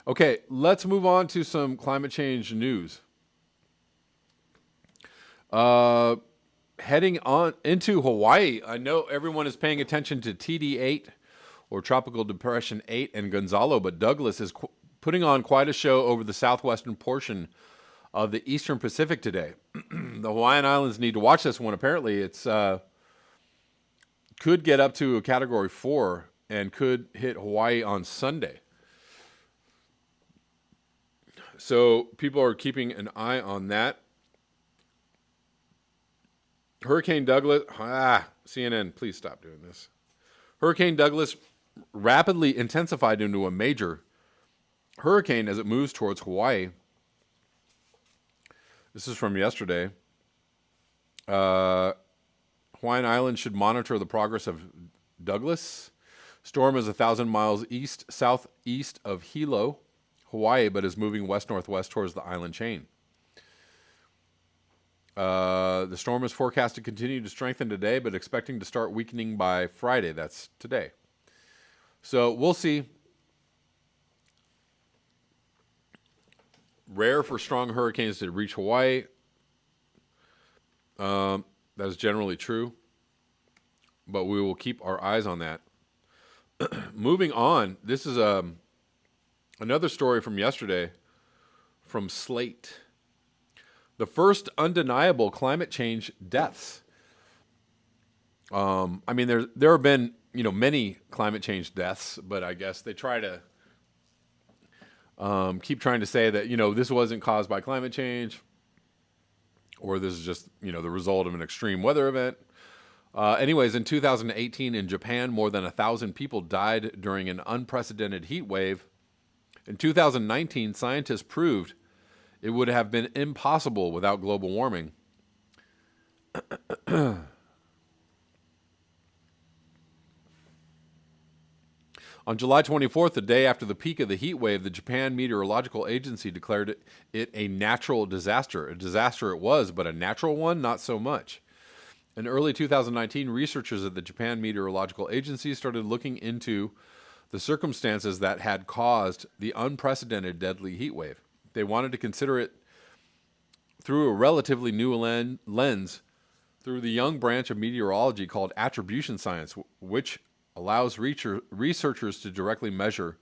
Okay, let's move on to some climate change news. Heading on into Hawaii, I know everyone is paying attention to TD8 or Tropical Depression 8 and Gonzalo, but Douglas is putting on quite a show over the southwestern portion of the eastern Pacific today. The Hawaiian Islands need to watch this one. Apparently, it's could get up to a Category 4 and could hit Hawaii on Sunday. So people are keeping an eye on that. Hurricane Douglas, CNN, please stop doing this. Hurricane Douglas rapidly intensified into a major hurricane as it moves towards Hawaii. This is from yesterday. Hawaiian Islands should monitor the progress of Douglas. Storm is 1,000 miles southeast of Hilo, Hawaii, but is moving west-northwest towards the island chain. The storm is forecast to continue to strengthen today, but expecting to start weakening by Friday. That's today. So we'll see. Rare for strong hurricanes to reach Hawaii. That is generally true, but we will keep our eyes on that. Moving on, this is another story from yesterday from Slate. The first undeniable climate change deaths. I mean, there have been many climate change deaths, but I guess they try to keep trying to say that this wasn't caused by climate change, or this is just the result of an extreme weather event. Anyways, in 2018 in Japan, more than 1,000 people died during an unprecedented heat wave. In 2019, scientists proved it would have been impossible without global warming. On July 24th, the day after the peak of the heat wave, the Japan Meteorological Agency declared it a natural disaster. A disaster it was, but a natural one, not so much. In early 2019, researchers at the Japan Meteorological Agency started looking into the circumstances that had caused the unprecedented deadly heat wave. They wanted to consider it through a relatively new lens through the young branch of meteorology called Attribution science, which allows researchers to directly measure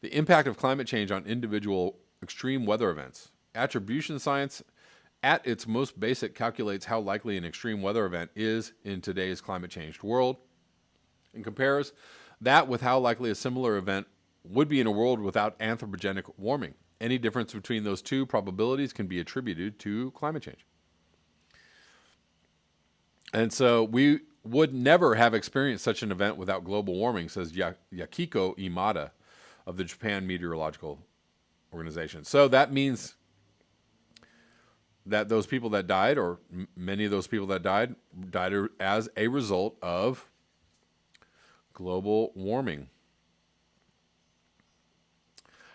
the impact of climate change on individual extreme weather events. Attribution science, at its most basic, calculates how likely an extreme weather event is in today's climate-changed world and compares that with how likely a similar event would be in a world without anthropogenic warming. Any difference between those two probabilities can be attributed to climate change. And so we would never have experienced such an event without global warming, says Yakiko Imada of the Japan Meteorological Organization. So that means that those people that died, or many of those people that died as a result of global warming.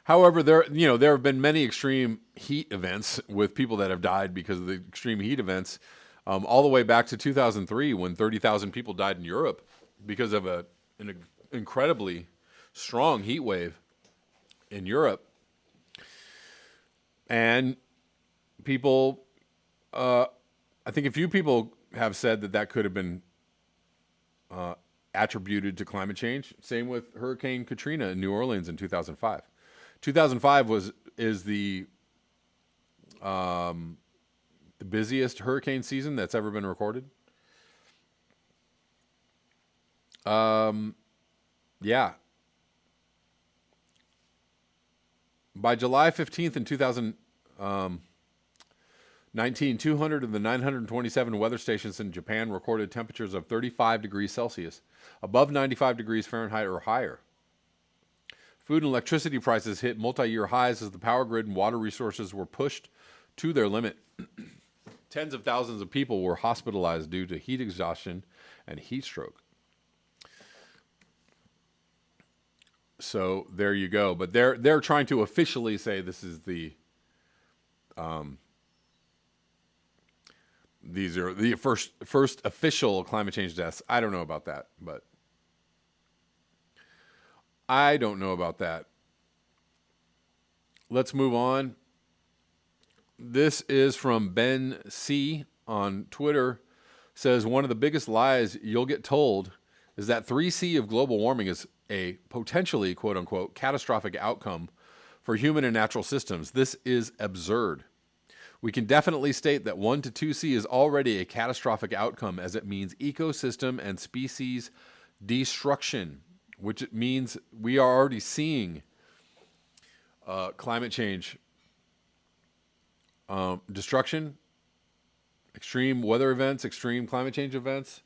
However, there have been many extreme heat events with people that have died because of the extreme heat events, all the way back to 2003 when 30,000 people died in Europe because of an incredibly strong heat wave in Europe. And people, I think a few people have said that could have been attributed to climate change. Same with Hurricane Katrina in New Orleans in 2005. 2005 is the busiest hurricane season that's ever been recorded. Yeah. By July 15th in 2019, 200 of the 927 weather stations in Japan recorded temperatures of 35 degrees Celsius, above 95 degrees Fahrenheit or higher. Food and electricity prices hit multi-year highs as the power grid and water resources were pushed to their limit. Tens of thousands of people were hospitalized due to heat exhaustion and heat stroke. So there you go. But they're trying to officially say this is the these are the first official climate change deaths. I don't know about that, but I don't know about that. let's move on. This is from Ben C on Twitter. Says one of the biggest lies you'll get told is that 3C of global warming is a potentially, quote unquote, catastrophic outcome for human and natural systems. This is absurd. We can definitely state that 1 to 2C is already a catastrophic outcome, as it means ecosystem and species destruction, which it means we are already seeing climate change destruction, extreme weather events, extreme climate change events,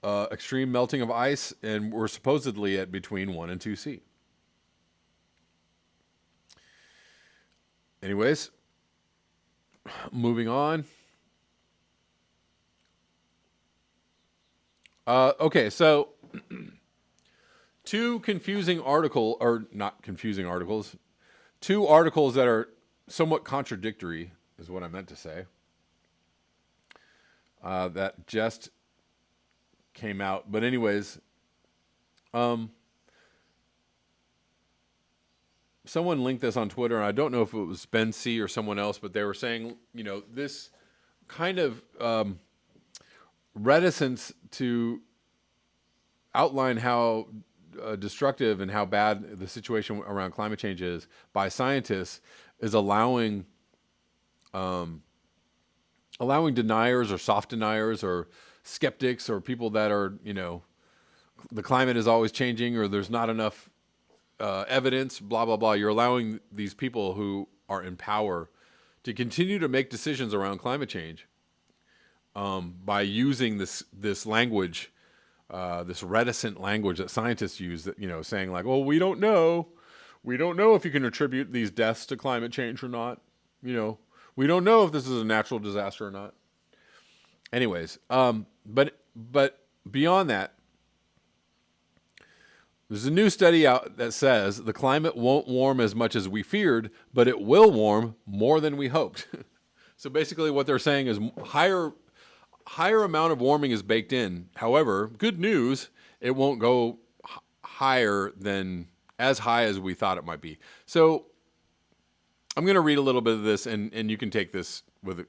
extreme melting of ice, and we're supposedly at between 1 and 2C. Anyways, moving on. Okay, so two articles that are somewhat contradictory is what I meant to say. That just came out. But anyways, someone linked this on Twitter, and I don't know if it was Ben C or someone else, but they were saying, this kind of reticence to outline how destructive and how bad the situation around climate change is by scientists is allowing deniers or soft deniers or skeptics or people that are, the climate is always changing or there's not enough evidence, blah, blah, blah. You're allowing these people who are in power to continue to make decisions around climate change by using this language, this reticent language that scientists use, that, saying like, well, we don't know. We don't know if you can attribute these deaths to climate change or not. We don't know if this is a natural disaster or not. Anyways, but beyond that, there's a new study out that says the climate won't warm as much as we feared, but it will warm more than we hoped. So basically what they're saying is higher amount of warming is baked in. However, good news, it won't go higher than as high as we thought it might be. So I'm going to read a little bit of this, and you can take this with,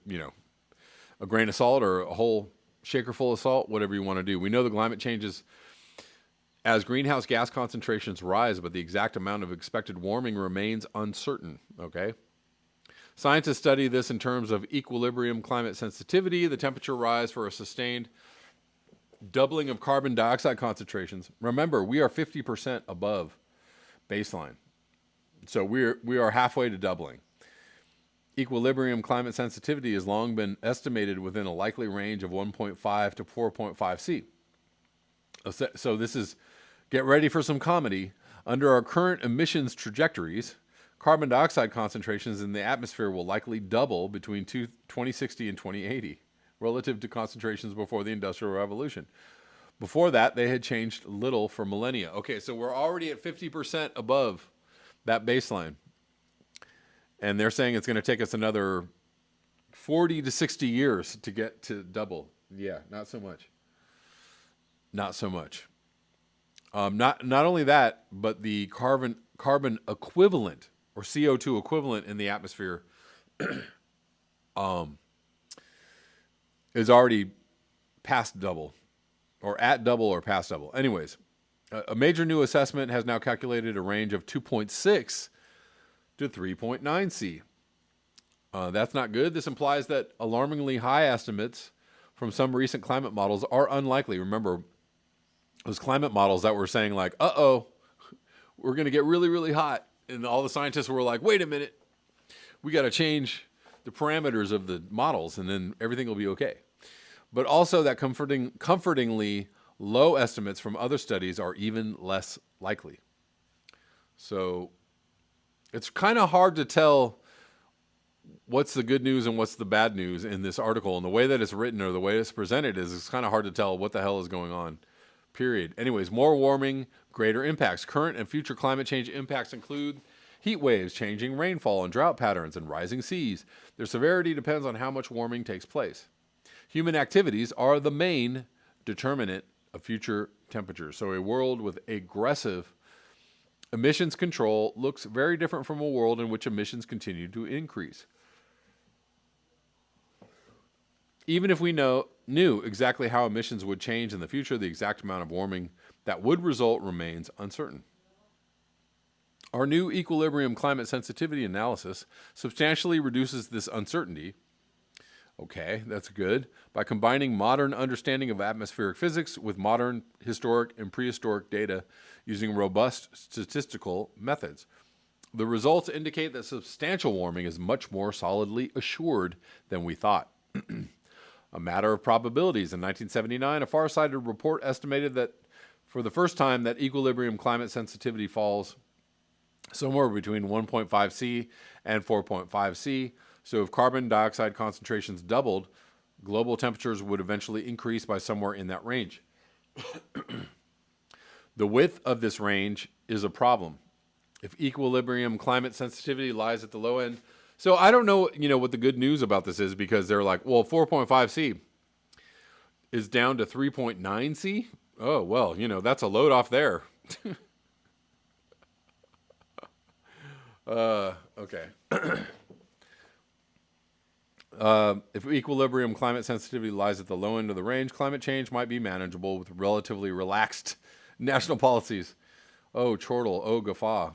a grain of salt or a whole shaker full of salt, whatever you want to do. We know the climate changes as greenhouse gas concentrations rise, but the exact amount of expected warming remains uncertain, okay? Scientists study this in terms of equilibrium climate sensitivity, the temperature rise for a sustained doubling of carbon dioxide concentrations. Remember, we are 50% above baseline. So we are halfway to doubling. Equilibrium climate sensitivity has long been estimated within a likely range of 1.5 to 4.5 C. So this is, get ready for some comedy. Under our current emissions trajectories, carbon dioxide concentrations in the atmosphere will likely double between 2060 and 2080 relative to concentrations before the Industrial Revolution. Before that, they had changed little for millennia. Okay, so we're already at 50% above that baseline. And they're saying it's going to take us another 40 to 60 years to get to double. Yeah, not so much. Not so much. Not only that, but the carbon equivalent or CO2 equivalent in the atmosphere is already past double, or at double or past double. Anyways, a major new assessment has now calculated a range of 2.6 to 3.9 C. That's not good. This implies that alarmingly high estimates from some recent climate models are unlikely. Remember, those climate models that were saying like, we're going to get really, really hot. And all the scientists were like, wait a minute, we got to change the parameters of the models and then everything will be okay. But also that comfortingly low estimates from other studies are even less likely. So it's kind of hard to tell what's the good news and what's the bad news in this article. And the way that it's written or the way it's presented is it's kind of hard to tell what the hell is going on, period. Anyways, more warming, greater impacts. Current and future climate change impacts include heat waves, changing rainfall and drought patterns, and rising seas. Their severity depends on how much warming takes place. Human activities are the main determinant of future temperatures. So a world with aggressive Emissions control looks very different from a world in which emissions continue to increase. Even if we knew exactly how emissions would change in the future, the exact amount of warming that would result remains uncertain. Our new equilibrium climate sensitivity analysis substantially reduces this uncertainty. Okay, that's good. By combining modern understanding of atmospheric physics with modern historic and prehistoric data using robust statistical methods. The results indicate that substantial warming is much more solidly assured than we thought. A matter of probabilities. In 1979, a far-sighted report estimated that for the first time that equilibrium climate sensitivity falls somewhere between 1.5 C and 4.5 C. So if carbon dioxide concentrations doubled, global temperatures would eventually increase by somewhere in that range. The width of this range is a problem. If equilibrium climate sensitivity lies at the low end. So I don't know, what the good news about this is, because they're like, well, 4.5 C is down to 3.9 C. Oh, well, that's a load off there. Okay. If equilibrium climate sensitivity lies at the low end of the range, climate change might be manageable with relatively relaxed national policies. Oh, chortle. Oh, guffaw.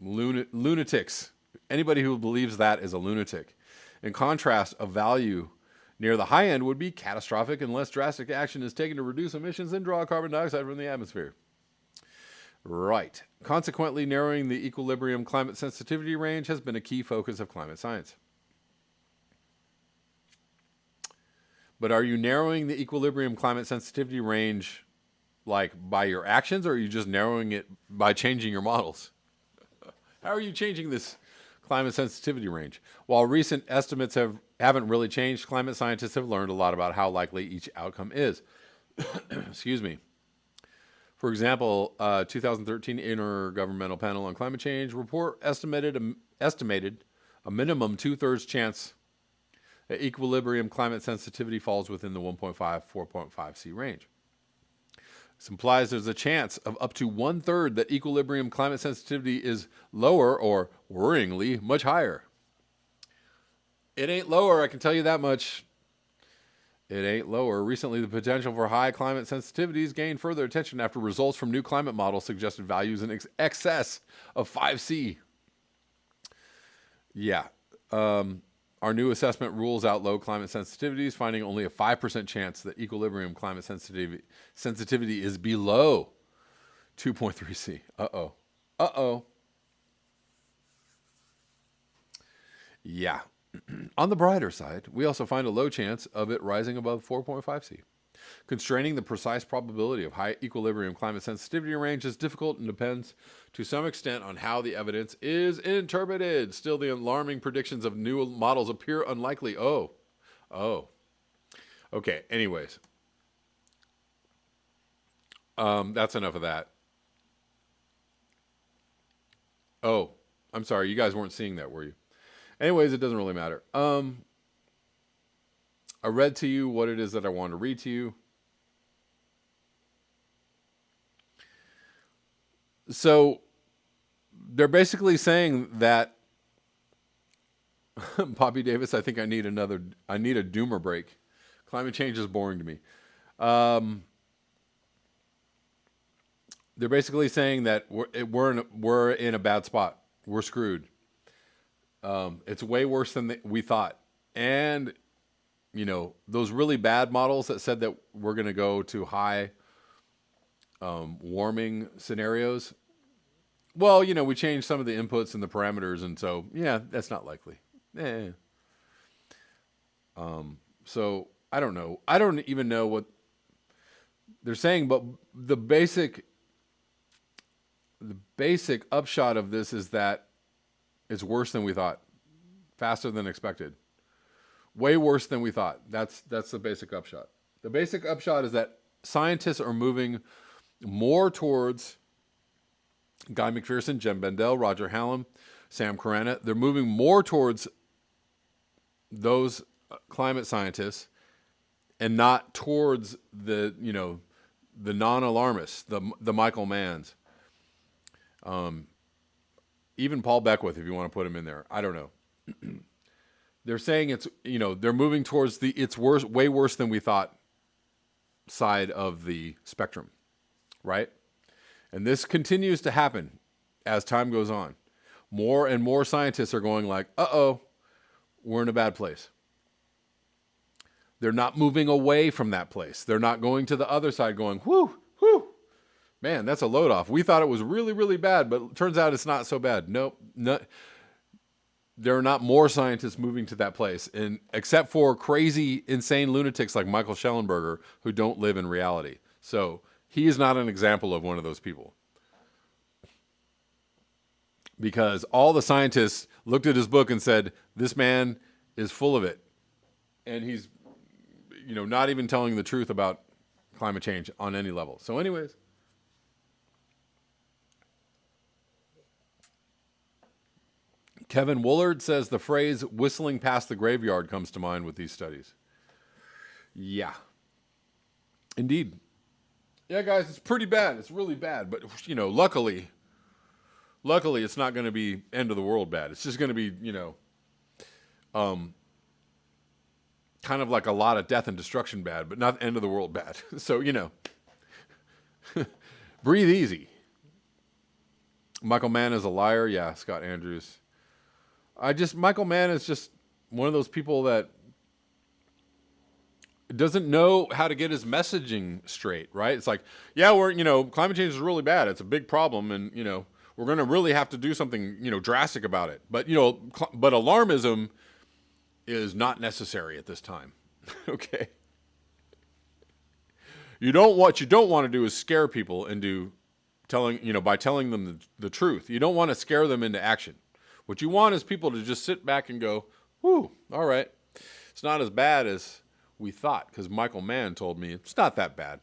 Lunatics. Anybody who believes that is a lunatic. In contrast, a value near the high end would be catastrophic unless drastic action is taken to reduce emissions and draw carbon dioxide from the atmosphere. Right. Consequently, narrowing the equilibrium climate sensitivity range has been a key focus of climate science. But are you narrowing the equilibrium climate sensitivity range like by your actions, or are you just narrowing it by changing your models? How are you changing this climate sensitivity range? While recent estimates haven't really changed, climate scientists have learned a lot about how likely each outcome is. Excuse me. For example, 2013 Intergovernmental Panel on Climate Change report estimated a minimum 2/3 chance that equilibrium climate sensitivity falls within the 1.5-4.5 C range. This implies there's a chance of up to 1/3 that equilibrium climate sensitivity is lower or, worryingly, much higher. It ain't lower, I can tell you that much. It ain't lower. Recently, the potential for high climate sensitivities gained further attention after results from new climate models suggested values in excess of 5C. Yeah. Our new assessment rules out low climate sensitivities, finding only a 5% chance that equilibrium climate sensitivity is below 2.3 C. Uh-oh. Uh-oh. Yeah. On the brighter side, we also find a low chance of it rising above 4.5 C. Constraining the precise probability of high equilibrium climate sensitivity range is difficult and depends to some extent on how the evidence is interpreted. Still, the alarming predictions of new models appear unlikely. Oh. Okay, anyways. That's enough of that. Oh, I'm sorry. You guys weren't seeing that, were you? Anyways, it doesn't really matter. I read to you what it is that I want to read to you. So they're basically saying that Poppy Davis, I think I need a doomer break. Climate change is boring to me. They're basically saying that we're in a bad spot. We're screwed. It's way worse than we thought. And, those really bad models that said that we're going to go to high warming scenarios. Well, we changed some of the inputs and the parameters. And so, yeah, that's not likely. So I don't know. I don't even know what they're saying, but the basic upshot of this is that it's worse than we thought, faster than expected, way worse than we thought. That's the basic upshot. The basic upshot is that scientists are moving more towards Guy McPherson, Jen Bendell, Roger Hallam, Sam Carana. They're moving more towards those climate scientists and not towards the the non-alarmists, the Michael Manns, even Paul Beckwith, if you want to put him in there. I don't know. They're saying it's, they're moving towards the it's worse, way worse than we thought side of the spectrum, right? And this continues to happen as time goes on. More and more scientists are going like, uh-oh, we're in a bad place. They're not moving away from that place. They're not going to the other side going, whoo, whoo. Man, that's a load off. We thought it was really, really bad, but it turns out it's not so bad. Nope. There are not more scientists moving to that place, and except for crazy, insane lunatics like Michael Schellenberger who don't live in reality. So he is not an example of one of those people. Because all the scientists looked at his book and said, this man is full of it. And he's, not even telling the truth about climate change on any level. So anyways. Kevin Woolard says the phrase whistling past the graveyard comes to mind with these studies. Yeah. Indeed. Yeah, guys, it's pretty bad. It's really bad. But, luckily, it's not going to be end of the world bad. It's just going to be, kind of like a lot of death and destruction bad, but not end of the world bad. So, breathe easy. Michael Mann is a liar. Yeah, Scott Andrews. Michael Mann is just one of those people that doesn't know how to get his messaging straight, right? It's like, yeah, climate change is really bad. It's a big problem. And, we're going to really have to do something, drastic about it. But, but alarmism is not necessary at this time. Okay. What you don't want to do is scare people into by telling them the truth. You don't want to scare them into action. What you want is people to just sit back and go, whew, all right. It's not as bad as we thought, because Michael Mann told me it's not that bad.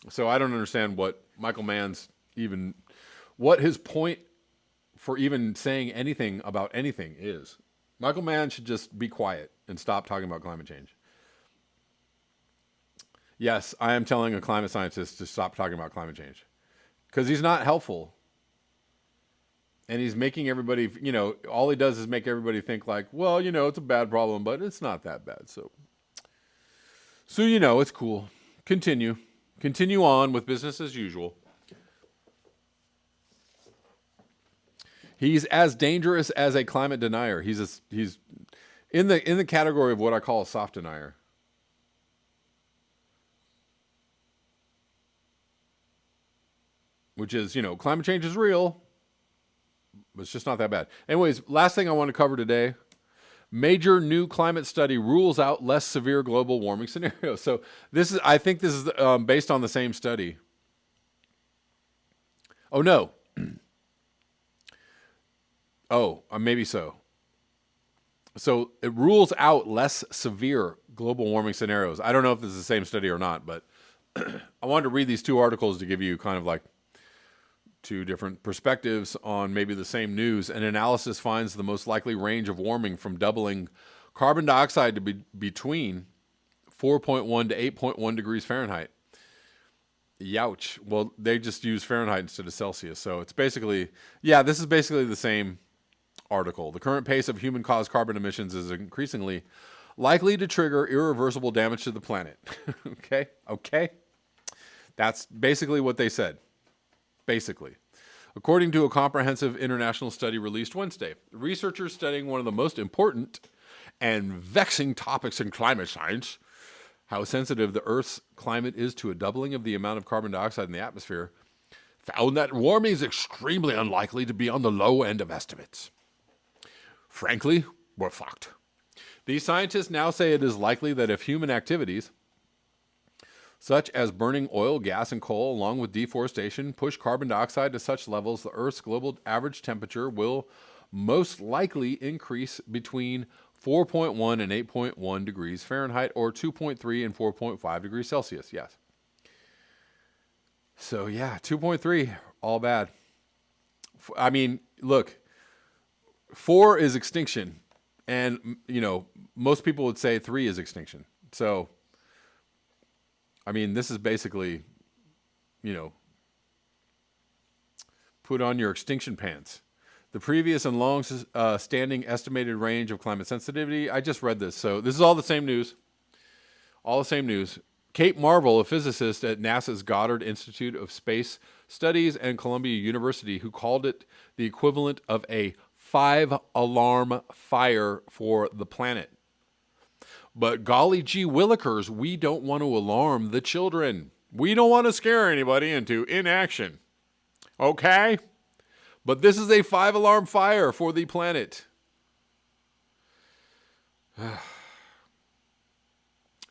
So I don't understand what Michael Mann's what his point for even saying anything about anything is. Michael Mann should just be quiet and stop talking about climate change. Yes, I am telling a climate scientist to stop talking about climate change because he's not helpful. And he's making everybody, all he does is make everybody think like, well, it's a bad problem, but it's not that bad. So it's cool. Continue on with business as usual. He's as dangerous as a climate denier. He's in the category of what I call a soft denier. Which is, climate change is real, but it's just not that bad. Anyways, last thing I want to cover today. Major new climate study rules out less severe global warming scenarios. So I think this is based on the same study. Oh, no. Maybe so. So it rules out less severe global warming scenarios. I don't know if this is the same study or not, but I wanted to read these two articles to give you kind of like two different perspectives on maybe the same news. An analysis finds the most likely range of warming from doubling carbon dioxide to be between 4.1 to 8.1 degrees Fahrenheit. Youch. Well, they just use Fahrenheit instead of Celsius. So it's basically, this is basically the same article. The current pace of human-caused carbon emissions is increasingly likely to trigger irreversible damage to the planet. Okay. That's basically what they said. Basically. According to a comprehensive international study released Wednesday, researchers studying one of the most important and vexing topics in climate science, how sensitive the Earth's climate is to a doubling of the amount of carbon dioxide in the atmosphere, found that warming is extremely unlikely to be on the low end of estimates. Frankly, we're fucked. These scientists now say it is likely that if human activities, such as burning oil, gas, and coal, along with deforestation, push carbon dioxide to such levels, the Earth's global average temperature will most likely increase between 4.1 and 8.1 degrees Fahrenheit, or 2.3 and 4.5 degrees Celsius. Yes. So, 2.3, all bad. I mean, look, 4 is extinction. And, most people would say 3 is extinction. So, I mean, this is basically, put on your extinction pants. The previous and long-standing estimated range of climate sensitivity. I just read this, so this is all the same news. All the same news. Kate Marvel, a physicist at NASA's Goddard Institute of Space Studies and Columbia University, who called it the equivalent of a 5-alarm fire for the planet. But golly gee willikers, we don't want to alarm the children. We don't want to scare anybody into inaction. Okay? But this is a 5-alarm fire for the planet.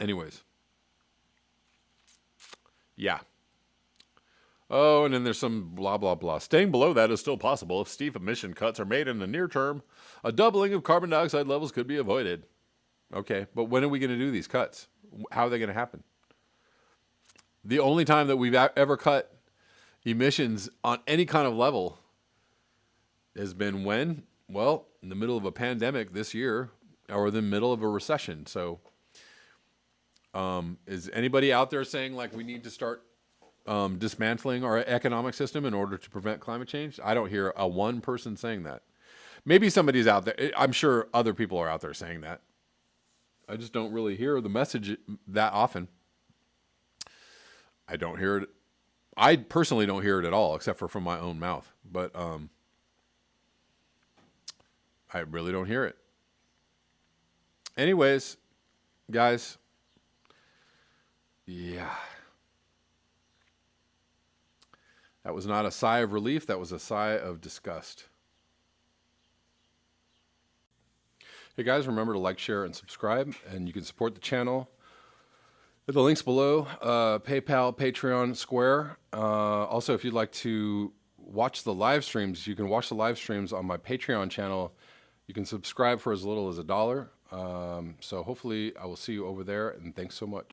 Anyways. Yeah. Oh, and then there's some blah, blah, blah. Staying below that is still possible if steep emission cuts are made in the near term. A doubling of carbon dioxide levels could be avoided. Okay, but when are we going to do these cuts? How are they going to happen? The only time that we've ever cut emissions on any kind of level has been when? Well, in the middle of a pandemic this year, or the middle of a recession. So, is anybody out there saying like we need to start dismantling our economic system in order to prevent climate change? I don't hear a one person saying that. Maybe somebody's out there. I'm sure other people are out there saying that. I just don't really hear the message that often. I don't hear it. I personally don't hear it at all, except for from my own mouth. But I really don't hear it. Anyways, guys. Yeah. That was not a sigh of relief. That was a sigh of disgust. Hey guys, remember to like, share, and subscribe. And you can support the channel at the links below. PayPal, Patreon, Square. Also, if you'd like to watch the live streams, you can watch the live streams on my Patreon channel. You can subscribe for as little as $1. So hopefully I will see you over there. And thanks so much.